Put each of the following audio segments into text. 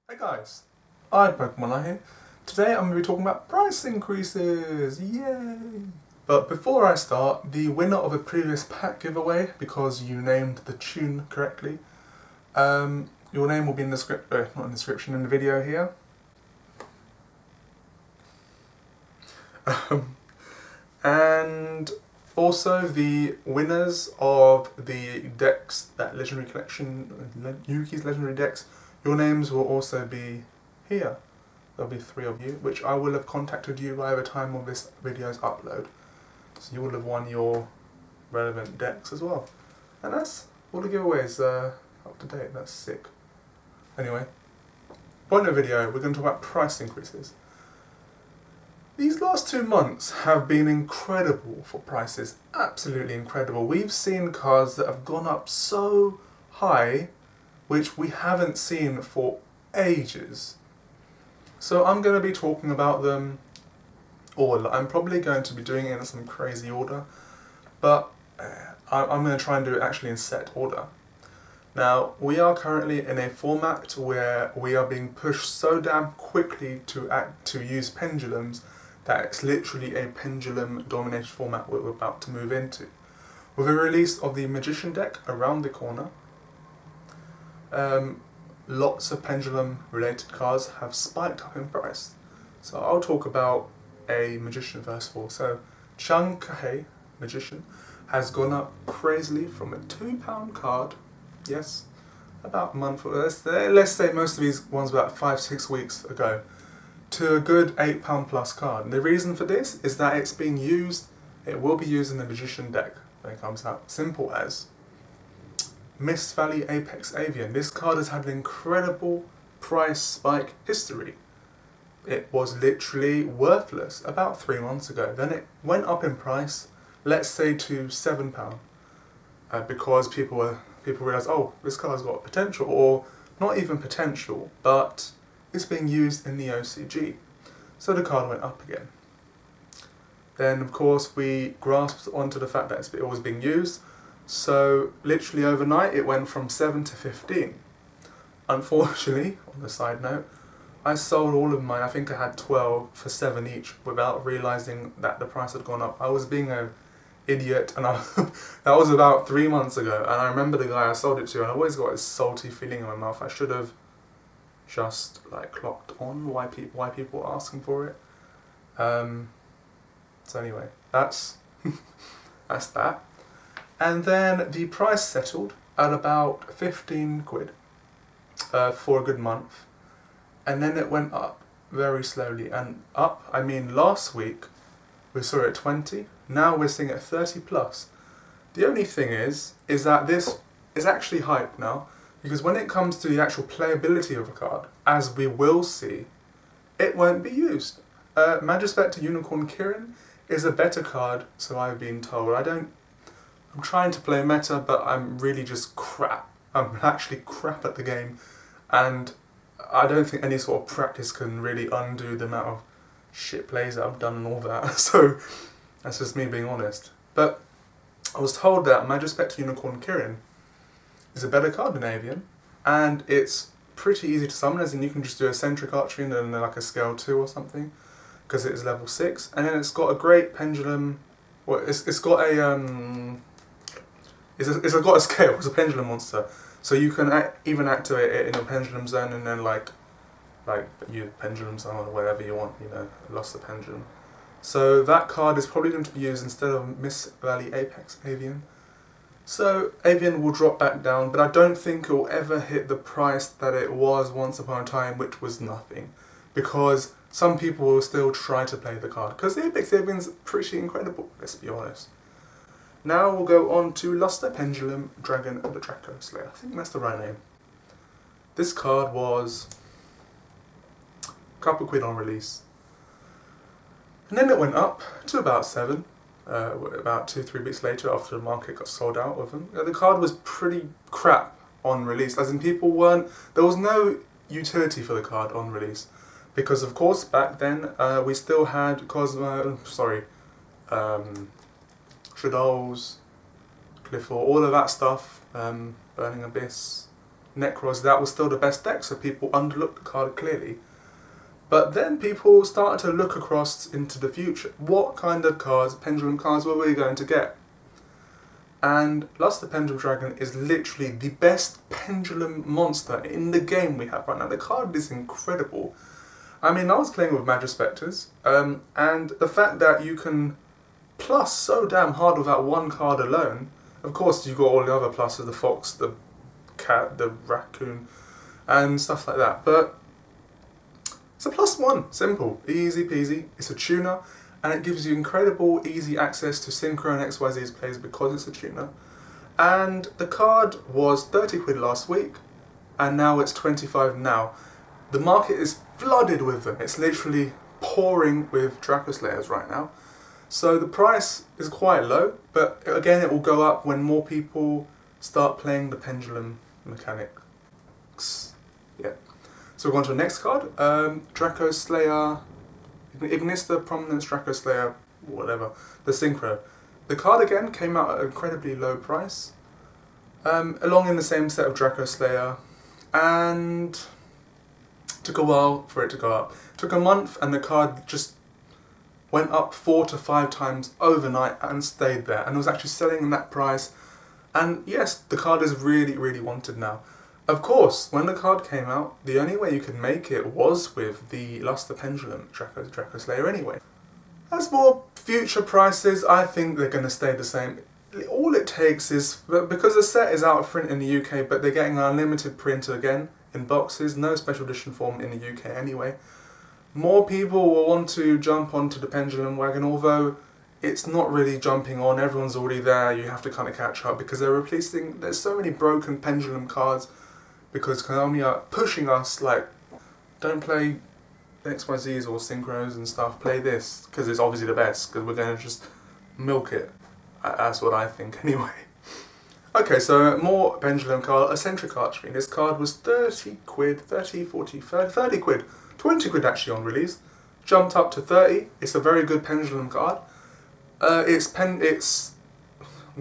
Hey guys, I'm Pokemon here. Today I'm going to be talking about price increases, yay! But before I start, the winner of a previous pack giveaway, because you named the tune correctly, your name will be in the script, not in the description, in the video here. And also the winners of the decks, that legendary collection, Yuki's legendary decks, your names will also be here. There'll be 3 of you, which I will have contacted you by the time of this video's upload. So you will have won your relevant decks as well. And that's all the giveaways up to date. That's sick. Anyway, point of the video, we're going to talk about price increases. These last 2 months have been incredible for prices, absolutely incredible. We've seen cards that have gone up so high, which we haven't seen for ages. So I'm going to be talking about them all. I'm probably going to be doing it in some crazy order, but I'm going to try and do it actually in set order. Now, we are currently in a format where we are being pushed so damn quickly to use pendulums that it's literally a pendulum-dominated format we're about to move into. With the release of the Magician deck around the corner, lots of pendulum-related cards have spiked up in price. So I'll talk about a Magician first of all. So Chang'e Magician has gone up crazily from a £2 card, yes, about a month, let's say most of these ones about 5-6 weeks ago, to a good £8 plus card. And the reason for this is that it's being used, it will be used in the Magician deck when it comes out. Simple as Mist Valley Apex Avian. This card has had an incredible price spike history. It was literally worthless about 3 months ago. Then it went up in price, let's say to £7, because people realised, oh, this card's got potential, or not even potential, but it's being used in the OCG. So the card went up again. Then of course we grasped onto the fact that it was being used, so literally overnight it went from 7 to 15. Unfortunately, on the side note, I sold all of mine. I think I had 12 for 7 each without realising that the price had gone up. I was being an idiot, and that was about 3 months ago, and I remember the guy I sold it to, and I always got this salty feeling in my mouth. I should have just clocked on why people were asking for it. So anyway, that's that's that. And then the price settled at about 15 quid for a good month, and then it went up very slowly. And up, I mean, last week we saw it at 20. Now we're seeing it 30 plus. The only thing is that this is actually hype now, because when it comes to the actual playability of a card, as we will see, it won't be used. Magispector Unicorn Kirin is a better card, so I've been told. I'm trying to play meta, but I'm really just crap. I'm actually crap at the game, and I don't think any sort of practice can really undo the amount of shit plays that I've done and all that. So that's just me being honest. But I was told that Magispector Unicorn Kirin is a better card than Avian, and it's pretty easy to summon, as in you can just do a Centric Archery and then like a scale 2 or something, because it is level 6, and then it's got a great pendulum. Well, it's got a it's got a scale. It's a pendulum monster, so you can even activate it in a pendulum zone, and then like you pendulum zone or whatever you want. You know, lost the pendulum. So that card is probably going to be used instead of Mist Valley Apex Avian. So Avian will drop back down, but I don't think it will ever hit the price that it was once upon a time, which was nothing, because some people will still try to play the card, because Apex Avian's pretty incredible, let's be honest. Now we'll go on to Luster Pendulum Dragon and the Dracoslayer. I think that's the right name. This card was a couple quid on release, and then it went up to about 7. About 2-3 weeks later, after the market got sold out of them. The card was pretty crap on release, as in there was no utility for the card on release, because of course back then we still had Shadows, Clifford, all of that stuff, Burning Abyss, Necros, that was still the best deck, so people underlooked the card clearly. But then people started to look across into the future. What kind of cards, Pendulum cards, were we going to get? And Lust the Pendulum Dragon is literally the best Pendulum monster in the game we have right now. The card is incredible. I mean, I was playing with Magispectors, and the fact that you can plus so damn hard without one card alone. Of course, you've got all the other pluses, the fox, the cat, the raccoon, and stuff like that. But it's a +1, simple, easy peasy. It's a tuner, and it gives you incredible easy access to Synchro and XYZ's plays because it's a tuner. And the card was 30 quid last week, and now it's 25 now. The market is flooded with them. It's literally pouring with Dracoslayers right now. So the price is quite low, but again it will go up when more people start playing the Pendulum mechanics. Yeah. So we're on to the next card. Dracoslayer, Ignis Prominence Dracoslayer, whatever, the Synchro. The card again came out at an incredibly low price, along in the same set of Dracoslayer, and took a while for it to go up. Took a month and the card just went up 4 to 5 times overnight and stayed there, and was actually selling in that price. And yes, the card is really, really wanted now. Of course, when the card came out, the only way you could make it was with the Lust the Pendulum Dracoslayer anyway. As for future prices, I think they're going to stay the same. All it takes is, because the set is out of print in the UK, but they're getting an unlimited print again in boxes, no special edition form in the UK anyway. More people will want to jump onto the Pendulum wagon, although it's not really jumping on, everyone's already there, you have to kind of catch up because they're replacing, there's so many broken Pendulum cards because Konami are pushing us like, don't play XYZs or Synchros and stuff, play this because it's obviously the best, because we're going to just milk it. That's what I think anyway. Okay, so more Pendulum card, Eccentric Archfiend. This card was 30 quid, 30, 40, 30 quid, 20 quid actually on release. Jumped up to 30. It's a very good Pendulum card. Its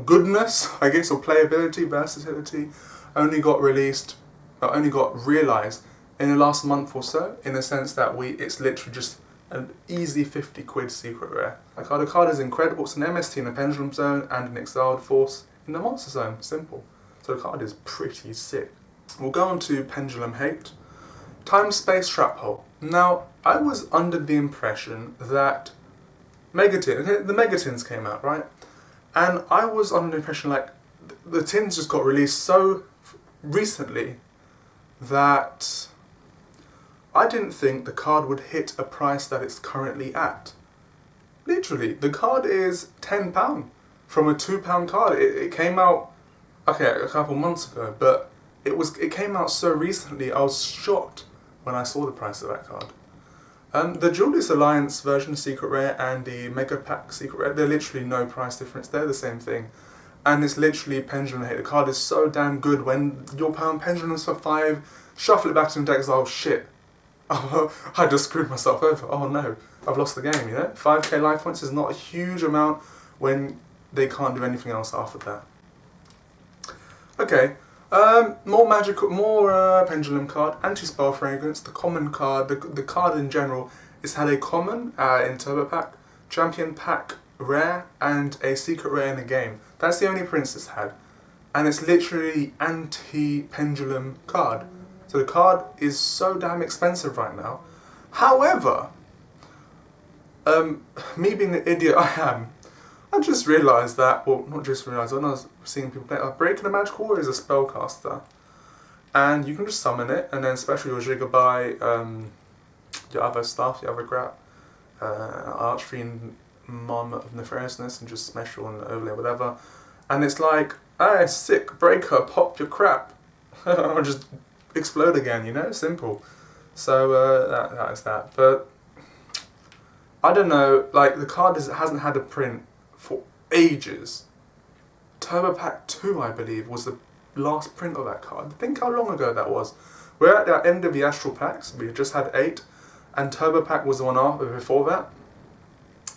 goodness, I guess, or playability, versatility, only got realised in the last month or so, in the sense that it's literally just an easy 50 quid secret rare. The card is incredible. It's an MST in the Pendulum Zone and an Exiled Force in the Monster Zone. Simple. So the card is pretty sick. We'll go on to Pendulum Hate. Time Space Trap Hole. Now, I was under the impression that the Megatins came out, right? And I was under the impression like the tins just got released so recently that I didn't think the card would hit a price that it's currently at. Literally, the card is £10 from a £2 card. It came out, okay, a couple months ago, but it came out so recently I was shocked when I saw the price of that card. The Julius Alliance version Secret Rare and the Mega Pack Secret Rare, they're literally no price difference, they're the same thing. And it's literally Pendulum Hate. The card is so damn good when your Pendulum's for 5, shuffle it back to the deck, oh shit. Oh, I just screwed myself over, oh no, I've lost the game, you know? 5k life points is not a huge amount when they can't do anything else after that. Okay, more Pendulum card, Anti-Spell Fragrance, the common card, the card in general, it's had a common in Turbo Pack, Champion Pack Rare, and a Secret Rare in the game. That's the only prints it's had. And it's literally anti-Pendulum card. So the card is so damn expensive right now. However, me being the idiot I am, I just realised that, well, not just realised, when I was seeing people play, Breaking the Magical Warrior is a spellcaster. And you can just summon it, and then special your Gigabyte, your other stuff, your other crap, Archfiend, Mom of Nefariousness, and just special and overlay, whatever. And it's like, hey, sick, breaker, pop your crap. Or just explode again, you know, simple. So that is that. But I don't know, like the card hasn't had a print for ages. Turbo Pack 2, I believe, was the last print of that card. Think how long ago that was. We're at the end of the Astral Packs. We just had 8, and Turbo Pack was the one after before that.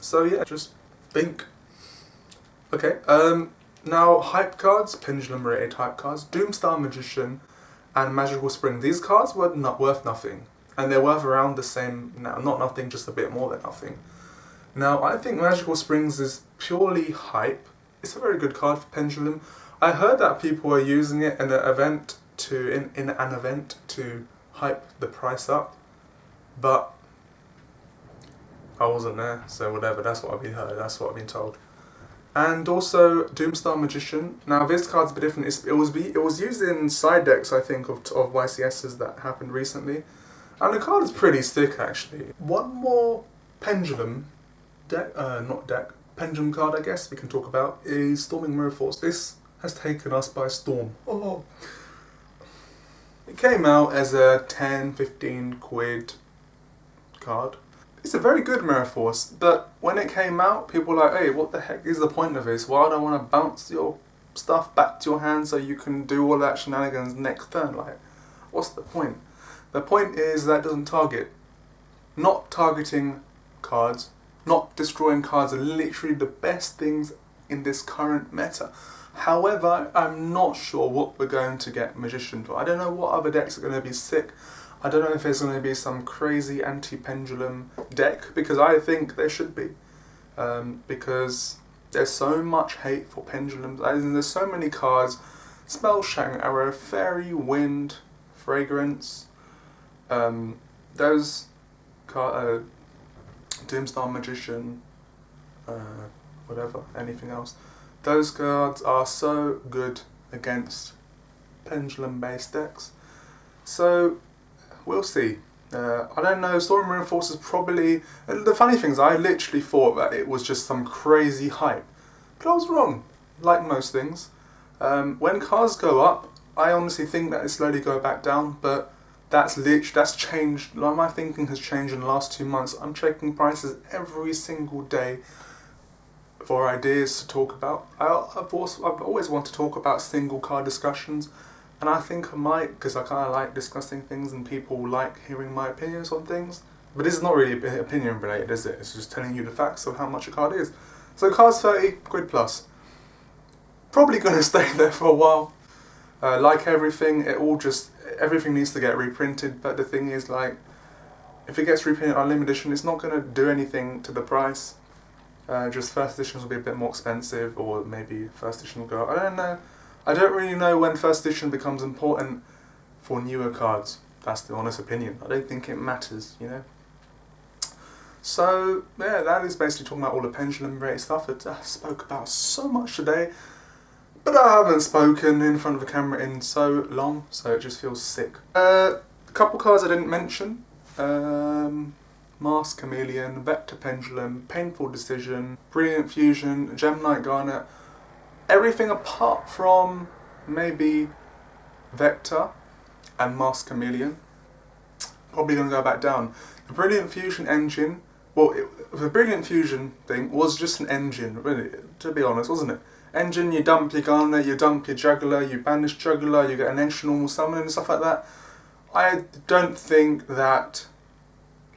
So yeah, just think. Okay, now hype cards, Pendulum rated hype cards, Doomstar Magician, and Magical Spring. These cards were not worth nothing, and they're worth around the same now. Not nothing, just a bit more than nothing. Now, I think Magical Springs is purely hype. It's a very good card for Pendulum. I heard that people were using it in an event to hype the price up, but I wasn't there, so whatever. That's what I've been heard. That's what I've been told. And also Doomstar Magician. Now this card's a bit different. It was used in side decks, I think, of YCSs that happened recently, and the card is pretty sick actually. One more Pendulum Pendulum card, I guess we can talk about, is Storming Mirror Force. This has taken us by storm. Oh. It came out as a 10-15 quid card. It's a very good Mirror Force, but when it came out, people were like, hey, what the heck is the point of this? Why do I want to bounce your stuff back to your hand so you can do all that shenanigans next turn? Like, what's the point? The point is that it doesn't target. Not targeting cards, not destroying cards are literally the best things in this current meta. However, I'm not sure what we're going to get Magician for. I don't know what other decks are going to be sick. I don't know if there's going to be some crazy anti-Pendulum deck, because I think there should be. Because there's so much hate for Pendulums. There's so many cards. Spell, Shattering Arrow, Fairy, Wind, Fragrance. Those cards, Doomstar Magician, whatever, anything else. Those cards are so good against Pendulum-based decks. So, we'll see. I don't know, Storm Mirror Force is probably... The funny thing is, I literally thought that it was just some crazy hype. But I was wrong, like most things. When cards go up, I honestly think that it slowly go back down, but that's changed. Like, my thinking has changed in the last 2 months. I'm checking prices every single day for ideas to talk about. I've always wanted to talk about single card discussions, and I think I might, because I kind of like discussing things and people like hearing my opinions on things. But this is not really opinion related, is it? It's just telling you the facts of how much a card is. So card's 30 quid plus. Probably going to stay there for a while. Like everything, everything needs to get reprinted, but the thing is, like, if it gets reprinted on limited edition, it's not going to do anything to the price. Just first editions will be a bit more expensive, or maybe first edition will go up. I don't know. I don't really know when first edition becomes important for newer cards. That's the honest opinion. I don't think it matters, you know. So, yeah, that is basically talking about all the Pendulum related stuff that I spoke about so much today. But I haven't spoken in front of a camera in so long, so it just feels sick. A couple cards I didn't mention. Mask Chameleon, Vector Pendulum, Painful Decision, Brilliant Fusion, Gemini Garnet. Everything apart from maybe Vector and Mask Chameleon. Probably going to go back down. The Brilliant Fusion engine, well, the Brilliant Fusion thing was just an engine, really, to be honest, wasn't it? Engine, you dump your Garnet, you dump your Juggler, you banish Juggler, you get an extra normal summon and stuff like that. I don't think that,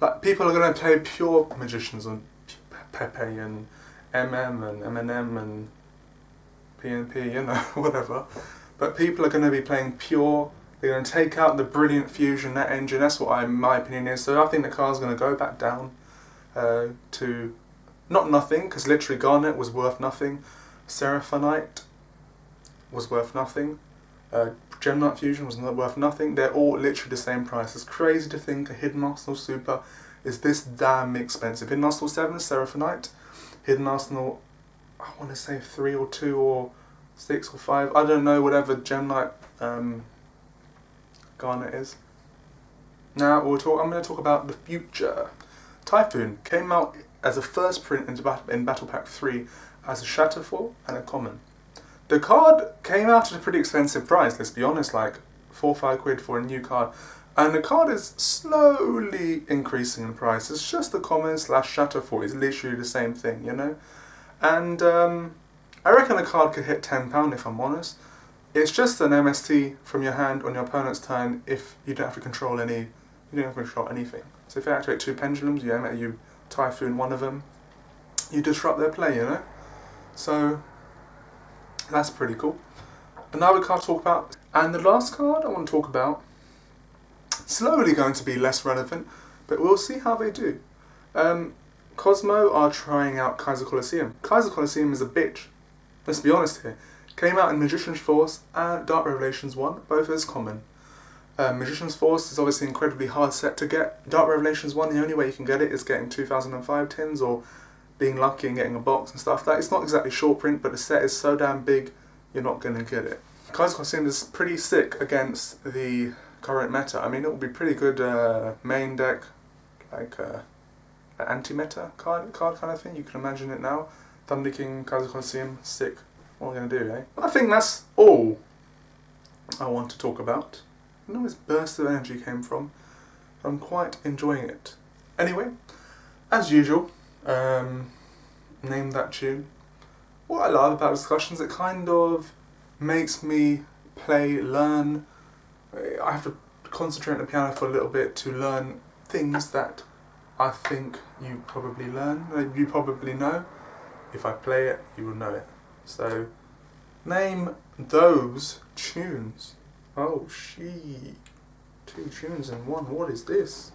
like, people are going to play pure Magicians on Pepe and MM and M&M and PNP, you know, whatever. But people are going to be playing pure. They're going to take out the Brilliant Fusion, that engine. That's what my opinion is. So I think the card's going to go back down to not nothing, because literally Garnet was worth nothing. Seraphonite was worth nothing. Gemini Fusion was not worth nothing. They're all literally the same price. It's crazy to think a Hidden Arsenal Super is this damn expensive. Hidden Arsenal 7 is Seraphonite. Hidden Arsenal, I want to say 3 or 2 or 6 or 5. I don't know, whatever Gemini Garnet is. Now I'm going to talk about the future. Typhoon came out as a first print in Battle Pack 3 as a Shatterfall and a common. The card came out at a pretty expensive price, let's be honest, like 4 or 5 quid for a new card. And the card is slowly increasing in price. It's just the common / Shatterfall. It's literally the same thing, you know? And I reckon the card could hit £10 if I'm honest. It's just an MST from your hand on your opponent's turn if you don't have to control anything. So if you activate 2 Pendulums, you Typhoon one of them, you disrupt their play, you know? So that's pretty cool. Another card to talk about, and the last card I want to talk about, slowly going to be less relevant, but we'll see how they do. Cosmo are trying out Kaiser Colosseum. Kaiser Colosseum is a bitch. Let's be honest here. Came out in Magician's Force and Dark Revelations 1, both as common. Magician's Force is obviously an incredibly hard set to get. Dark Revelations 1, the only way you can get it is getting 2005 tins or being lucky and getting a box and stuff. That it's not exactly short print, but the set is so damn big, you're not going to get it. Kaiser Colosseum is pretty sick against the current meta. I mean, it will be pretty good main deck, like anti-meta card kind of thing. You can imagine it now. Thunder King, Kaiser Colosseum, sick. What are we going to do, eh? I think that's all I want to talk about. I know this burst of energy came from. I'm quite enjoying it. Anyway, as usual, name that tune. What I love about discussions, it kind of makes me learn. I have to concentrate on the piano for a little bit to learn things that I think you probably you probably know. If I play it, you will know it. So, name those tunes. Oh, 2 tunes in one. What is this?